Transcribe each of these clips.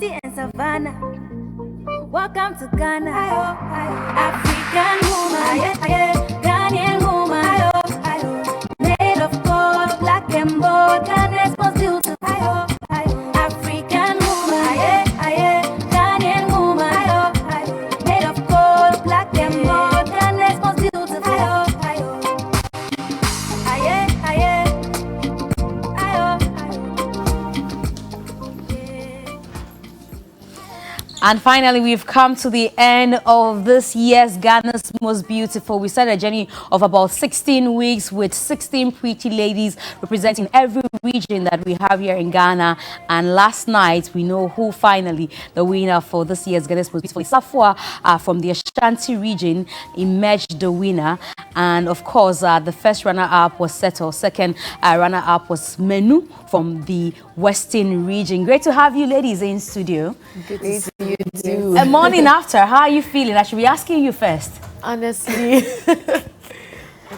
city in Savannah. Welcome to Ghana. African woman, Ghanaian woman, made of gold, black and bold, Ghana's most beautiful. African woman, Ghanaian woman, made of gold, black and bold, Ghana's most beautiful. And finally, we've come to the end of this year's Ghana's Most Beautiful. We started a journey of about 16 weeks with 16 pretty ladies representing every region that we have here in Ghana. And last night, we know who finally the winner for this year's Ghana's Most Beautiful. Safua from the Ashanti region emerged the winner. And of course, the first runner-up was Seto. Second runner-up was Menu from the Western region. Great to have you ladies in studio. Good to see you too. A morning after, how are you feeling? I should be asking you first. Honestly, I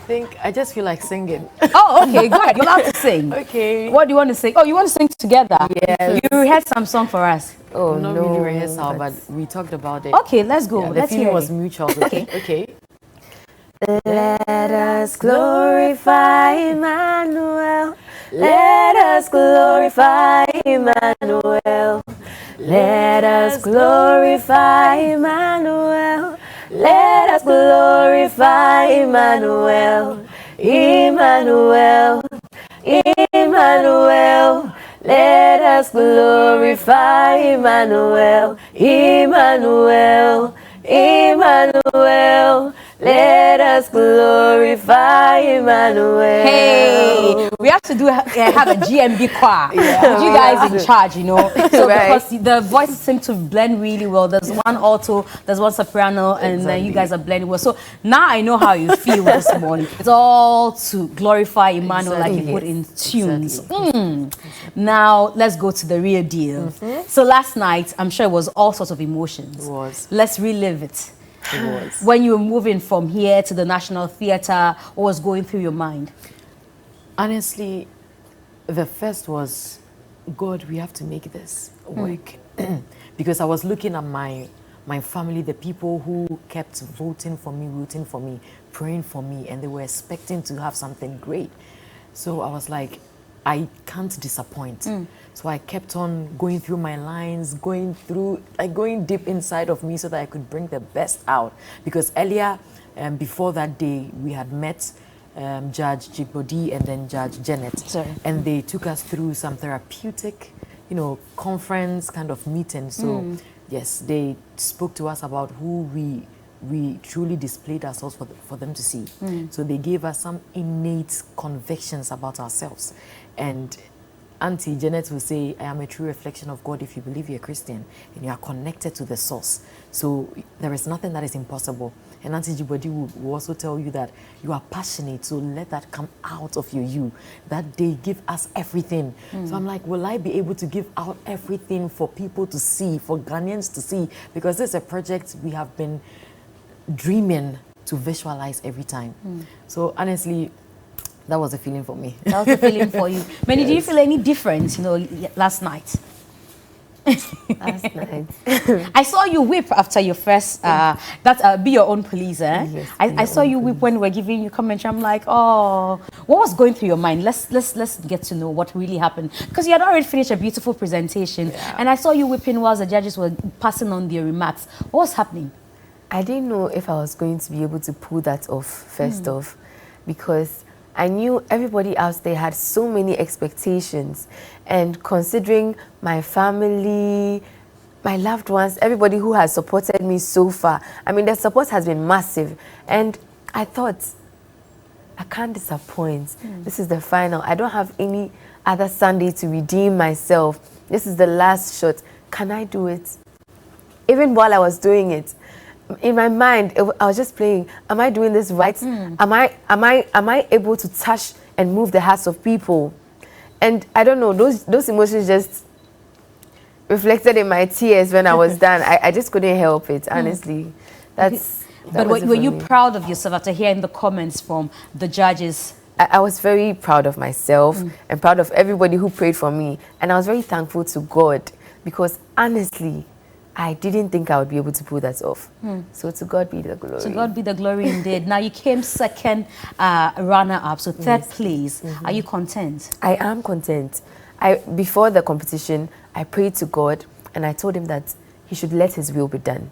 think I just feel like singing. Oh, okay, go ahead. You're allowed to sing. Okay. What do you want to sing? Oh, you want to sing together? Yes. You rehearsed some song for us. Oh, not really rehearsal, but we talked about it. Okay, let's go. Yeah, let's the hear feeling was it. mutual. Okay. Let us glorify Emmanuel. Let us glorify Emmanuel. Let us glorify Emmanuel. Let us glorify Emmanuel. Emmanuel. Emmanuel. Let us glorify Emmanuel. Emmanuel. Emmanuel. Let us glorify Emmanuel. Hey, we have to have a GMB choir. You guys in charge, you know. So because the voices seem to blend really well. There's one alto, there's one soprano, and then you guys are blending well. So now I know how you feel this morning. It's all to glorify Emmanuel, like you put in tunes. Now let's go to the real deal. So last night, I'm sure it was all sorts of emotions. It was. Let's relive it. It was. When you were moving from here to the National Theatre, what was going through your mind? Honestly, the first was, God, we have to make this work. Because I was looking at my family, the people who kept voting for me, rooting for me, praying for me, and they were expecting to have something great. So I was like, I can't disappoint. So I kept on going through my lines, going deep inside of me so that I could bring the best out. Because earlier, before that day, we had met Judge Jigbodi and then Judge Janet. And they took us through some therapeutic, conference kind of meeting. So yes, they spoke to us about who we truly displayed ourselves for them to see. So they gave us some innate convictions about ourselves. And Auntie Janet will say, I am a true reflection of God if you believe you're a Christian and you are connected to the source. So there is nothing that is impossible. And Auntie Jibodi will also tell you that you are passionate, so let that come out of you. That day, give us everything. So I'm like, will I be able to give out everything for people to see, for Ghanaians to see? Because this is a project we have been dreaming to visualize every time. So honestly, that was a feeling for me. That was a feeling for you. Manny, do you feel any difference, last night? Last night. I saw you whip after your first, be your own police, eh? Yes, I saw you whip when we were giving you commentary. I'm like, oh, what was going through your mind? Let's get to know what really happened. Because you had already finished a beautiful presentation. And I saw you whipping whilst the judges were passing on their remarks. What was happening? I didn't know if I was going to be able to pull that off first off, because I knew everybody else there had so many expectations, and considering my family, my loved ones, everybody who has supported me so far, I mean, the support has been massive, and I thought, I can't disappoint. This is the final. I don't have any other Sunday to redeem myself. This is the last shot. Can I do it? Even while I was doing it, in my mind, I was just playing, am I doing this right? Am I able to touch and move the hearts of people? And I don't know, those emotions just reflected in my tears when I was done. I just couldn't help it, honestly. But were you proud of yourself after hearing the comments from the judges? I was very proud of myself and proud of everybody who prayed for me. And I was very thankful to God because honestly, I didn't think I would be able to pull that off. So to God be the glory. To God be the glory indeed. Now you came second runner-up, so third place. Are you content? I am content. Before the competition, I prayed to God and I told him that he should let his will be done.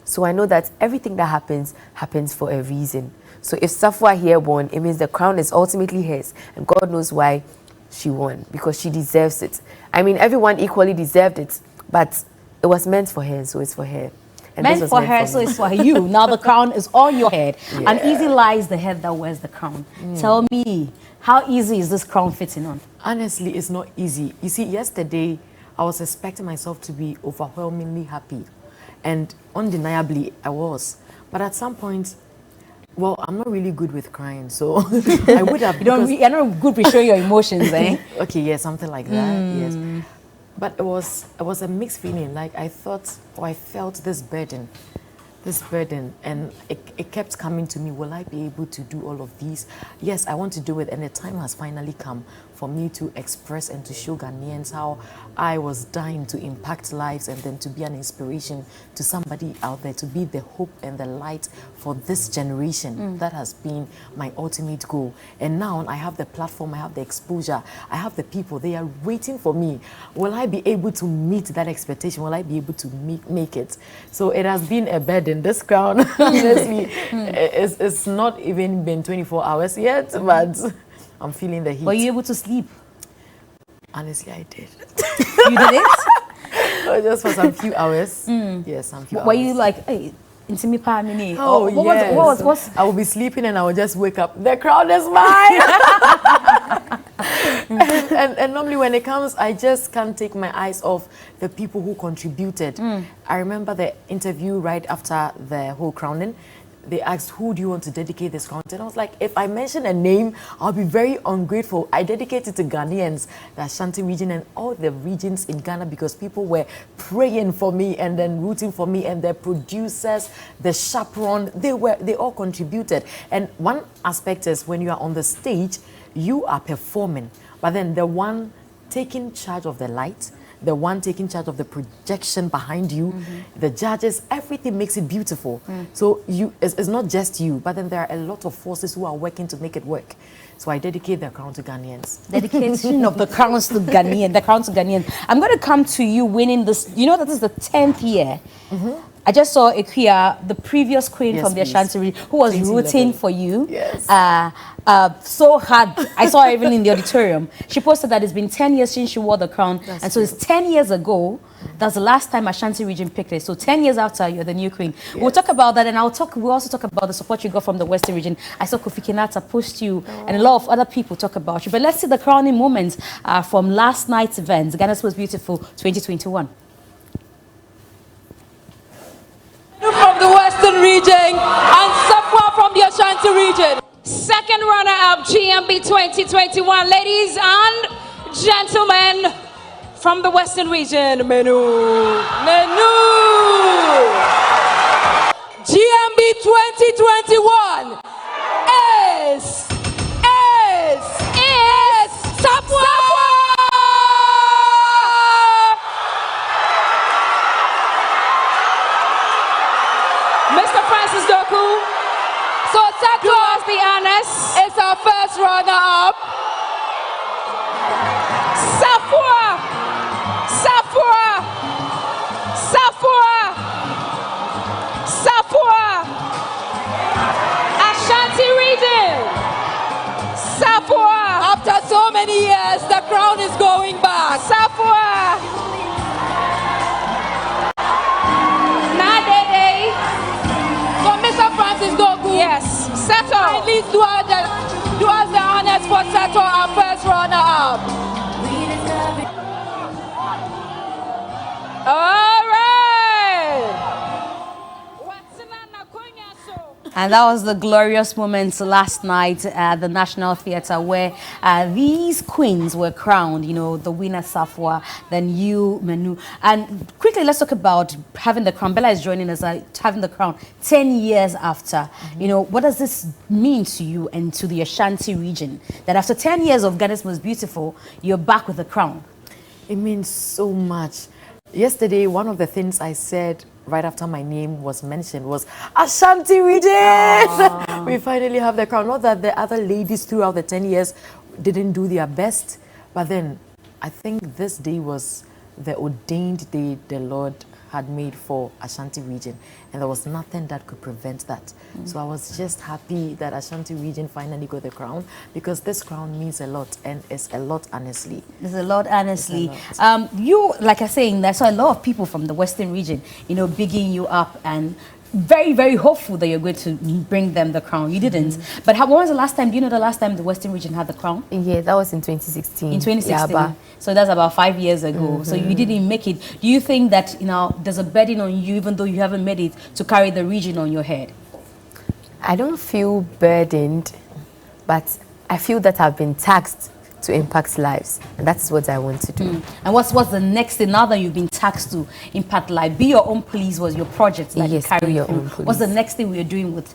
So I know that everything that happens for a reason. So if Safwa here won, it means the crown is ultimately hers, and God knows why she won, because she deserves it. I mean, everyone equally deserved it, but it was meant for her, so it's for her. And Meant for her, so it's for you. Now the crown is on your head. Yeah. And easy lies the head that wears the crown. Tell me, how easy is this crown fitting on? Honestly, it's not easy. You see, yesterday, I was expecting myself to be overwhelmingly happy. And undeniably, I was. But at some point, well, I'm not really good with crying, so I would have... You're not good with showing your emotions, eh? Okay, yeah, something like that, yes. But it was a mixed feeling. Like I thought, or I felt this burden, and it kept coming to me. Will I be able to do all of these? Yes, I want to do it, and the time has finally come for me to express and to show Ghanaians how I was dying to impact lives and then to be an inspiration to somebody out there, to be the hope and the light for this generation. That has been my ultimate goal. And now I have the platform, I have the exposure, I have the people, they are waiting for me. Will I be able to meet that expectation? Will I be able to make it? So it has been a burden. This crown, honestly, it's not even been 24 hours yet, but I'm feeling the heat. Were you able to sleep? Honestly, I did. You did it? Just for some few hours. Yes, some few hours. Were you like, hey, into me, Pamini? Oh, yes. What was I will be sleeping and I will just wake up. The crown is mine. and normally when it comes, I just can't take my eyes off the people who contributed. I remember the interview right after the whole crowning. They asked, who do you want to dedicate this crown to? And I was like, if I mention a name, I'll be very ungrateful. I dedicate it to Ghanaians, the Ashanti region and all the regions in Ghana, because people were praying for me and then rooting for me, and the producers, the chaperone, they all contributed. And one aspect is when you are on the stage, you are performing, but then the one taking charge of the light, the one taking charge of the projection behind you, the judges, everything makes it beautiful. So it's not just you, but then there are a lot of forces who are working to make it work. So I dedicate the crown to Ghanaians. dedication of the crowns to Ghanaian, the crown to Ghanaian. I'm going to come to you winning this. You know that is the 10th year. I just saw Ikuya, the previous queen from the Ashanti region, who was rooting for you. Yes. So hard. I saw her even in the auditorium. She posted that it's been 10 years since she wore the crown. And so it's 10 years ago. That's the last time Ashanti region picked it. So 10 years after, you're the new queen. We'll talk about that, and we'll also talk about the support you got from the Western region. I saw Kofi Kinata post you, and a lot of other people talk about you. But let's see the crowning moments from last night's events. Ghana's Most Beautiful 2021. From the Western region and Safwa from the Ashanti region. Second runner-up GMB 2021. Ladies and gentlemen, from the Western region, Menu. GMB 2021 is Safwa! Mr. Francis Doku, so do us the honors. It's our first runner-up. Safwa! Ashanti region! Safwa! After so many years, the crown is going back. Safwa! Nadede! So Mr. Francis Doku. Yes. Settle. At least do us the honors for Settle, our first runner-up. All right. And that was the glorious moments last night at the National Theatre, where these queens were crowned, you know, the winner Safwa, then you, Manu. And quickly, let's talk about having the crown. Bella is joining us, having the crown 10 years after. You know, what does this mean to you and to the Ashanti region? That after 10 years of Ghana's Most Beautiful, you're back with the crown? It means so much. Yesterday, one of the things I said right after my name was mentioned was Ashanti region. We finally have the crown. Not that the other ladies throughout the 10 years didn't do their best, but then I think this day was the ordained day the Lord had made for Ashanti region, and there was nothing that could prevent that. So I was just happy that Ashanti region finally got the crown, because this crown means a lot, and it's a lot, honestly. There's a lot, honestly. You, like I was saying, I saw a lot of people from the Western region, you know, bigging you up and very, very hopeful that you're going to bring them the crown. You didn't. But when was the last time, do you know the last time the Western region had the crown? Yeah, that was in 2016. In 2016. Yeah, so that's about 5 years ago. So you didn't make it. Do you think that, you know, there's a burden on you, even though you haven't made it, to carry the region on your head? I don't feel burdened, but I feel that I've been taxed to impact lives, and that's what I want to do. And what's the next thing now that you've been taxed to impact life? Be Your Own Police was your project that you carried Be Your through. Own Police. What's the next thing we're doing with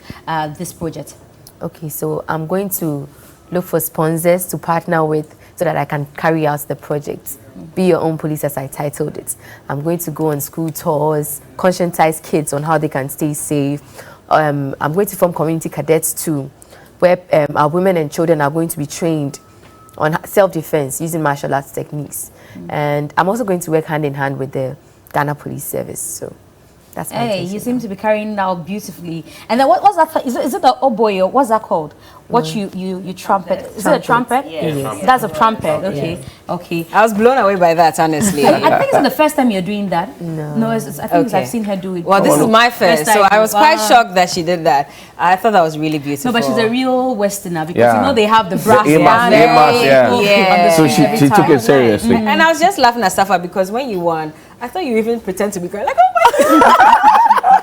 this project? Okay, so I'm going to look for sponsors to partner with so that I can carry out the project. Be Your Own Police, as I titled it. I'm going to go on school tours, conscientize kids on how they can stay safe. I'm going to form community cadets too, where our women and children are going to be trained on self-defense using martial arts techniques. And I'm also going to work hand in hand with the Ghana Police Service. So that's my Hey, intention you seem now. to be carrying it out beautifully. And then what's that? Is it the oboe, or what's that called? What you trumpet? Is it a trumpet? Yes. That's a trumpet. Okay, okay. I was blown away by that, honestly. I think it's the first time you're doing that. No. I think Okay. I've seen her do it. Well, this is my first, so time. I was quite Wow. shocked that she did that. I thought that was really beautiful. No, but she's a real Westerner, because Yeah. you know they have the brass The band. AMAS, yeah. Yeah. So she took it seriously. And I was just laughing at Safa because when you won, I thought you even pretend to be crying. Like, oh my God.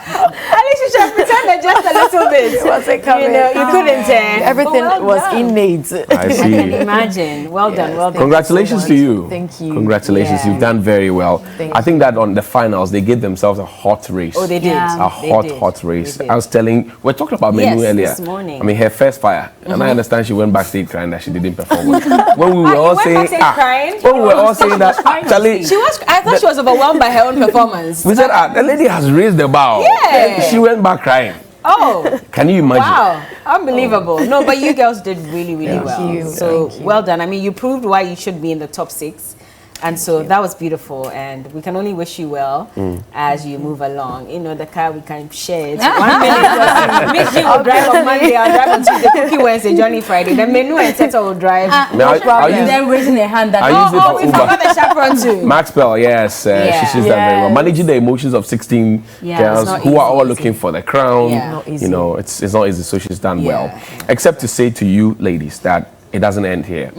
At least you should have pretended just a little bit. You know, you couldn't. Everything Well was done. innate. I I can see. imagine. Well done, well done. Congratulations to you. Thank you. Congratulations, Yeah. you've done very well. Thank I think that on the finals, they gave themselves a hot race. Oh, they did. Yeah. A They hot, did. hot race. They did. I was telling, we're talking about Menu Yes, earlier. this morning. I mean, her first fire. And I understand she went backstage crying that she didn't perform well. When we were you all went saying, backstage crying? when we were all saying that, Charlie, She was. I thought she was overwhelmed by her own performance. we said, the lady has raised the bar. Yeah. She went back crying. Oh, Can you imagine? wow. Unbelievable. No, but you girls did really, really well. Thank you. So Thank you. well done. I mean, you proved why you should be in the top 6. And so that was beautiful. And we can only wish you well as you move along. You know, the car, we can share it. 1 minute. Miss G will drive on Monday, I'll drive on Tuesday, Cookie Wednesday, Johnny Friday. Then Menu and Teta will drive. No, I'll use- Then raising their hand that I use it Oh, for we Uber. forgot the chaperone too. Maxwell, yes, she's done very well. Yes. Managing the emotions of 16 Yeah, girls it's not who are easy, all looking for the crown. Yeah. Not easy. You know, it's not easy, so she's done well. Yeah. Except to say to you, ladies, that it doesn't end here.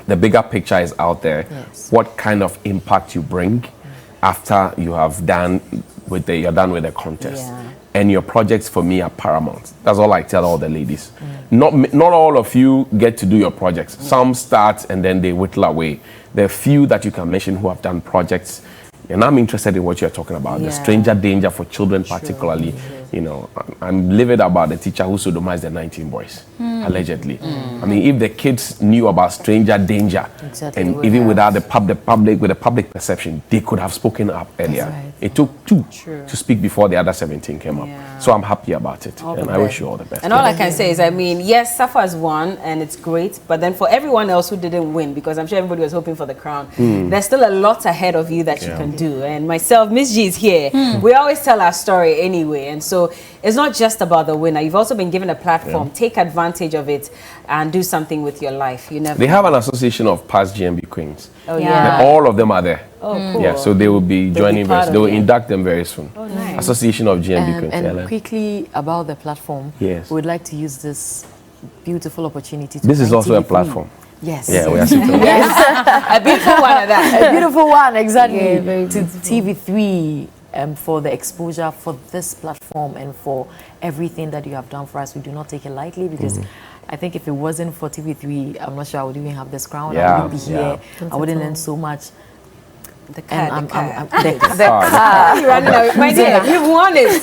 The bigger picture is out there. Yes. What kind of impact you bring after you have done you're done with the contest. Yeah. And your projects for me are paramount. That's all I tell all the ladies. Not all of you get to do your projects. Some start and then they whittle away. There are few that you can mention who have done projects. And I'm interested in what you're talking about. The Yeah. stranger danger for children particularly. You know, I'm livid about the teacher who sodomized the 19 boys, allegedly. I mean, if the kids knew about stranger danger, Exactly. and even without the public perception, they could have spoken up earlier. right. It took 2 to speak before the other 17 came up. Yeah. So I'm happy about it. All And the I wish best. you all the best. And all I can say is, I mean, yes, Safa has won and it's great, but then for everyone else who didn't win, because I'm sure everybody was hoping for the crown, there's still a lot ahead of you that you can do. And myself, Miss G is here. We always tell our story anyway. And so it's not just about the winner. You've also been given a platform. Take advantage of it and do something with your life. You never They have an association of past GMB queens. Oh, Yeah. And all of them are there. Oh, cool. Yeah, so they will be joining part very of They will it. induct them very soon. Oh, nice. Association of GMB queens. And LM. quickly about the platform, Yes. we would like to use this beautiful opportunity to This is thank also a TV3. platform. Yes. Yeah, we are sitting. A beautiful one of that. A beautiful one, exactly. Yeah, very to TV3 for the exposure for this platform and for everything that you have done for us. We do not take it lightly because I think if it wasn't for TV3, I'm not sure I would even have this crown. Yeah, I wouldn't be here. I wouldn't learn so much. The card, And the card. Ah, Running away. My dear, you've won it.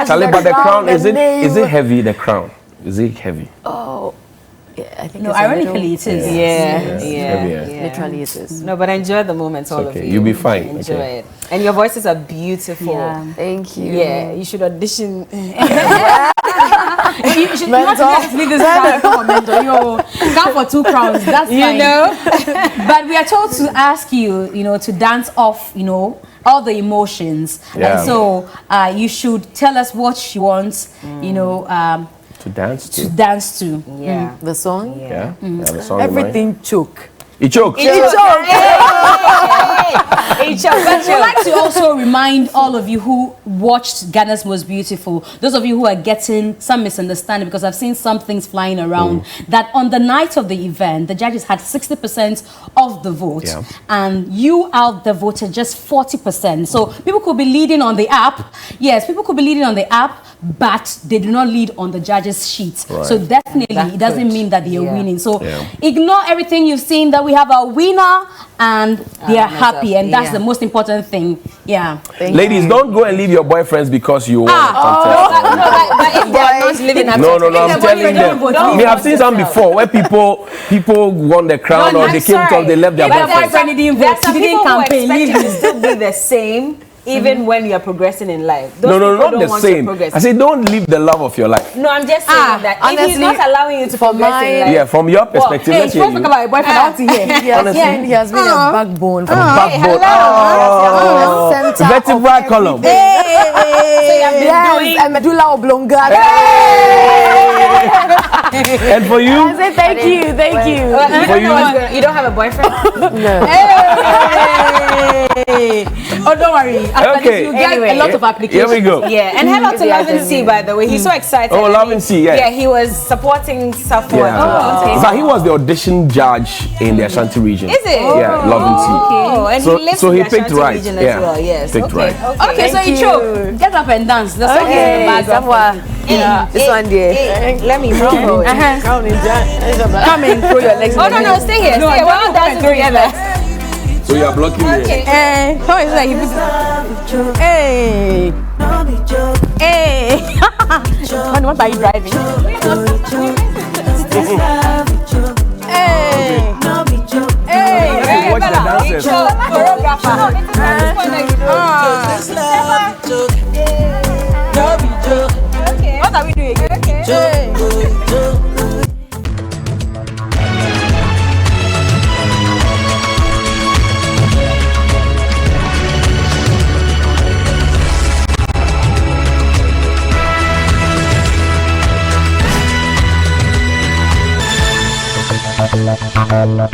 Charlie, but the crown, is it heavy, the crown? Is it heavy? I think No, it's a ironically, little- it is. Heavier. Literally it is. No, but enjoy the moment, all of okay. you. You'll be fine. Enjoy Okay. it. And your voices are beautiful. Yeah. Thank you. Yeah, you should audition. You should not leave this crown for mentor. You come for 2 crowns. That's You fine. know? But we are told to ask you, to dance off, all the emotions. Yeah. And so you should tell us what you want, To dance to to. dance to. Yeah. The song? Yeah. Yeah, the song in mind. Everything choke. He choked. But we'd like to also remind all of you who watched Ghana's Most Beautiful, those of you who are getting some misunderstanding, because I've seen some things flying around, that on the night of the event, the judges had 60% of the vote, Yeah. and you out there voted just 40%. So people could be leading on the app. Yes, people could be leading on the app, but they do not lead on the judges' sheet. Right. So definitely, it doesn't mean that they are winning. So Yeah. ignore everything you've seen, that we have a winner and they are that's happy, up, and that's yeah. the most important thing. Yeah. Ladies, don't go and leave your boyfriends because you won a contest. But if they are not living up No, to I'm telling them. Me, I've seen some before where people won the crown or they came to, they left their There boyfriends. are some people who expect you to still be the same even when you are progressing in life. Those No, people not don't the want to same. progress. I say don't leave the love of your life. No, I'm just saying that if he's honestly, not allowing you to progress in life. Yeah, from your perspective, let's hear you. about a boyfriend out here. He has been a backbone for Backbone. Oh, center vertebral column. So you have been doing. and medulla oblongata. And for you, Say thank you. You don't have a boyfriend? Oh, don't worry. After Okay. this, you get Anyway. a lot of applications. here we go. Yeah, and hello to Love and See, by the way. He's so excited. Oh, Love and See, yeah. Yeah, he was supporting Safo. Yeah. So he was the audition judge in the Ashanti region. Is it? Yeah, Love and See. Oh, and So- he lives so in he the picked Ashanti right. region Yeah, as well. Yes. picked right. Okay, so Icho, get up and dance. The song is in the background. This one there. Let me roll forward. Come and throw your legs. Oh, no, stay here. Stay here. We're all dancing together. So you are blocking me. Okay. How is that? Hey. Hey. Man, what are you driving? Hey. Hey. Hey, watch the dancers. Choreographer. What are we doing again? La